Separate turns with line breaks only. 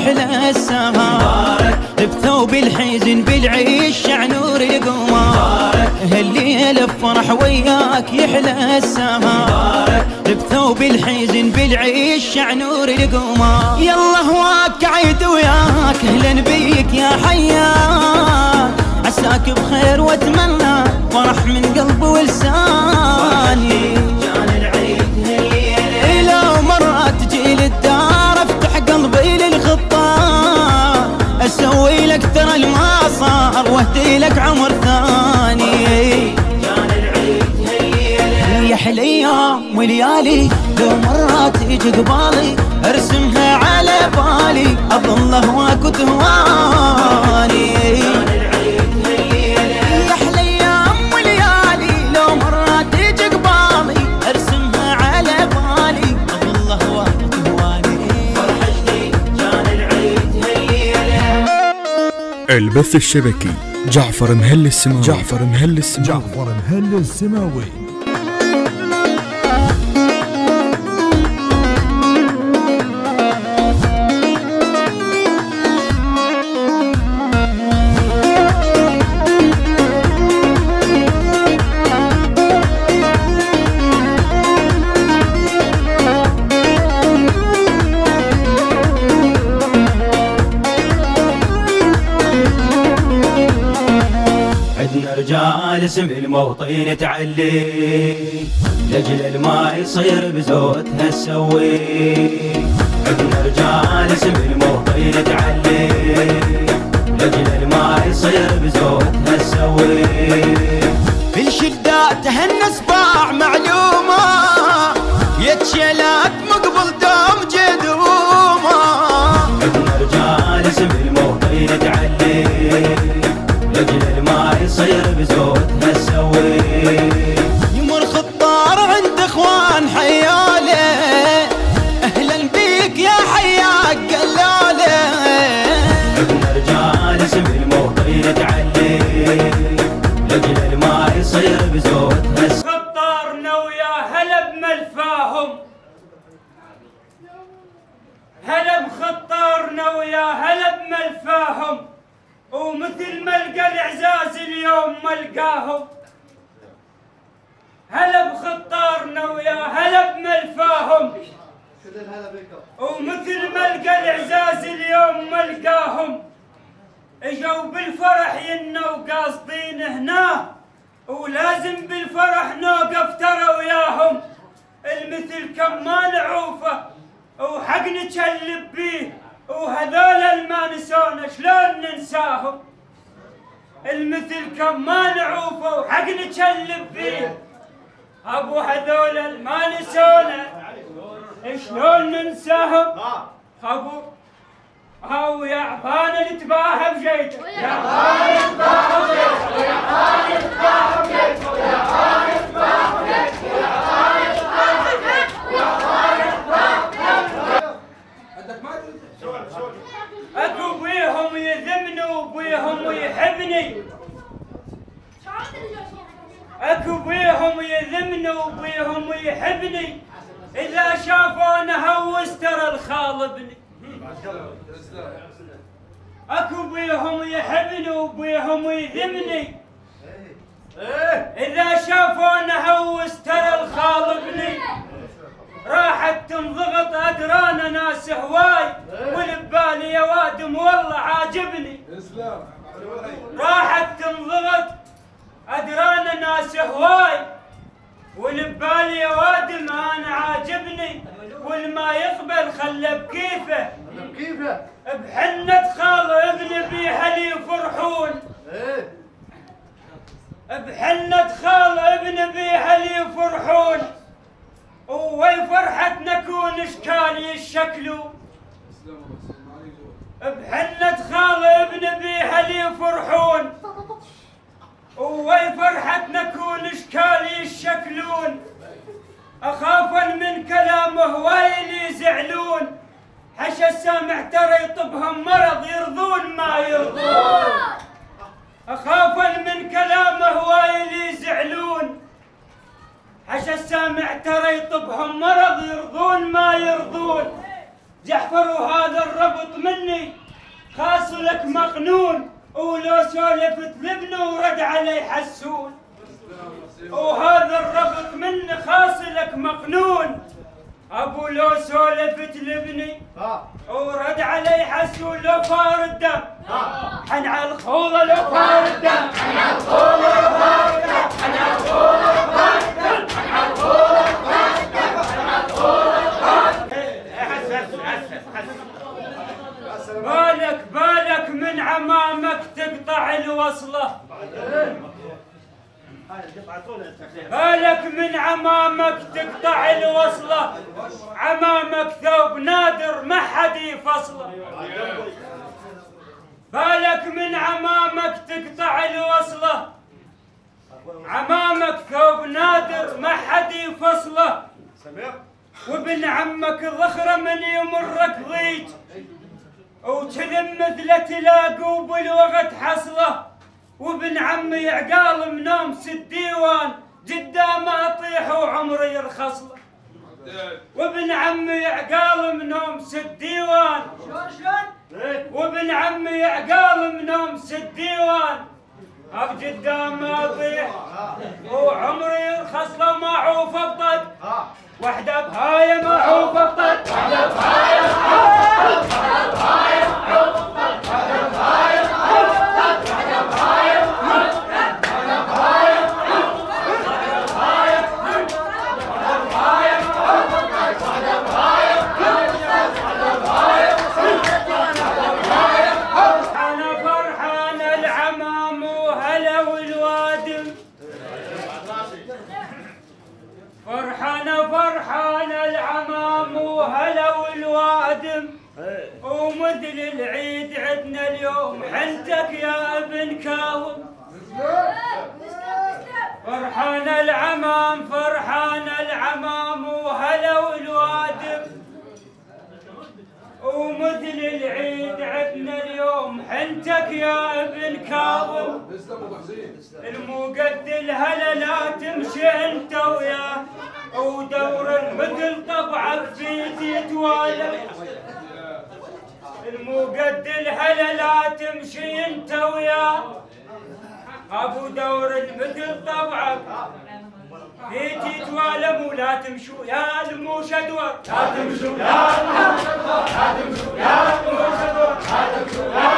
يحلى السهر، بثوب الحزن بالعيش شعنور القمر، هالليل بفرح وياك يحلى السهر، بثوب الحزن بالعيش شعنور القمر. يلا هواك عيد وياك اهلا بيك يا حياك، عساك بخير واتمنى فرح من قلبي ولساني. جان العيد هالليلة لو مرة تجي للدار افتح قلبي للخطة، اسوي لك ترى الما صار واهدي لك عمر ثاني. جان العيد هالليلة يا حلي ايام وليالي، لو مرة تيجي قبالي ارسمها على بالي، اظل هواك وتهواني.
البث الشبكي جعفر مهل السماوي. جعفر مهل السماوي.
رجال اسم الموطن تعلي، لجل الما يصير بزودها تسوي. عندنا رجال اسم الموطن تعلي، لجل الما يصير بزودها تسوي. في الشدات هن صباع معلومة، يتشيلات مقبل دوم جدومة. عندنا رجال اسم الموطن تعلي، لجل الما يصير بزودها تسوي. يمر خطار عند اخوان حياله، اهلا بيك يا حياك قلاله. عندنا رجال اسم الموطن تعلي، لجل الما يصير بزودها تسوي.
خطارنا ويا هلا بملفاهم، هلا بخطارنا ويا هلا بملفاهم، ومثل ما لقى الإعزاز اليوم ما لقاهم. هلا بخطارنا ويا هلا بملفاهم، ومثل ما لقى الإعزاز اليوم ما لقاهم. اجوا بالفرح ينا وقاصدين هنا، ولازم بالفرح نوقف ترى وياهم. المثل كم ما نعوفه وحق نتشلب بيه، وهذول الما نسونا شلون ننساهم. المثل كم ما نعوفه وحق نتشلب فيه، ابو هذول الما نسونا شلون ننساهم. ابو هاو يا عفان نتباهى بجيته، يا عفان نتباهى بجيته، يا عفان نتباهى بجيته، يا عفان نتباهى بجيته، يا عفان نتباهى بجيته، يا عفان نتباهى بجيته. اكو بيهم يذمني وبيهم ويحبني، اكو بيهم يذمني وبيهم ويحبني، اذا شافونا هوس ترى الخالبني. اكو بيهم يحبني وبيهم ويذمني، اذا شافونا هوس ترى الخالبني. راحت تنضغط ادرانا ناس هواي، والبالي يا وادم والله عاجبني. راحت تنضغط ادرانا ناس هواي، والبالي يا وادم انا عاجبني. والما يقبل خله بكيفه، بحنة خال ابن بيها لي يفرحون، بحنة خال ابن بيها لي يفرحون. وي فرحتنا كون اشكال يشكلوا، بحنة خال ابن بيها لي يفرحون. وي فرحتنا كون اشكال يشكلون، اخافا من كلامه وايل يزعلون. حشا السامع ترى يطبهم مرض يرضون ما يرضون، اخافا من كلامه وايل يزعلون. حشا السامع ترى يطبهم مرض يرضون ما يرضون. جعفر وهذا الربط مني خاص لك مقنون، ولو سولفت لابنه ورد علي حسون. وهذا الربط مني خاص لك مقنون، ابو لو سولفت لابني ورد علي حسون. لو فار الدم حن على الخوضه، لو فار الدم حن على الخوضه، لو فار الدم حن على الخوضه، لو فار الدم حن على الخوضه، لو فار الدم حن على الخوضه. بالك من عمامك تقطع الوصله، بالك من عمامك تقطع الوصله، عمامك ثوب نادر ما حد يفصله. بالك من عمامك تقطع الوصله، عمامك ثوب نادر ما حد يفصله. وابن عمك ذخره من يمرك ضيج، وكذب مثله تلاقوا بالوقت حصله. وابن عمي عقال منوم 6 ديوان، قدامه اطيح وعمري يرخص له. وابن عمي عقال منوم 6 ديوان، وابن عمي عقال منوم 6 ديوان، قدامه اطيح وعمري يرخص له. معوفه بطد وحده بهايه، معوفه بطد وحده بهايه، وحده بهايه، معوفه بطد وحده بهايه، وحده بهايه، وحده بهايه، وحده بهايه، وحده بهايه، وحده بهايه، وحده بهايه، وحده بهايه. انا فرحان العمام وهلا والوادم، فرحان العمام وهلا والوادم. ومثل العيد عدنا اليوم حنتك يا ابن كاظم. فرحان العمام وهلا والوادم. ومثل العيد عدنا اليوم حنتك يا ابن كاظم. الموقد الهلا لا تمشي انت وياه، ودور المثل طبعك فيك يتوالى. الموقد الهلا لا تمشي انت وياه، ابو دور المثل طبعك فيك يتوالى. ولا تمشوا يا الموشدور، لا تمشوا يا الموشدور، لا تمشوا يا الموشدور، لا تمشوا يا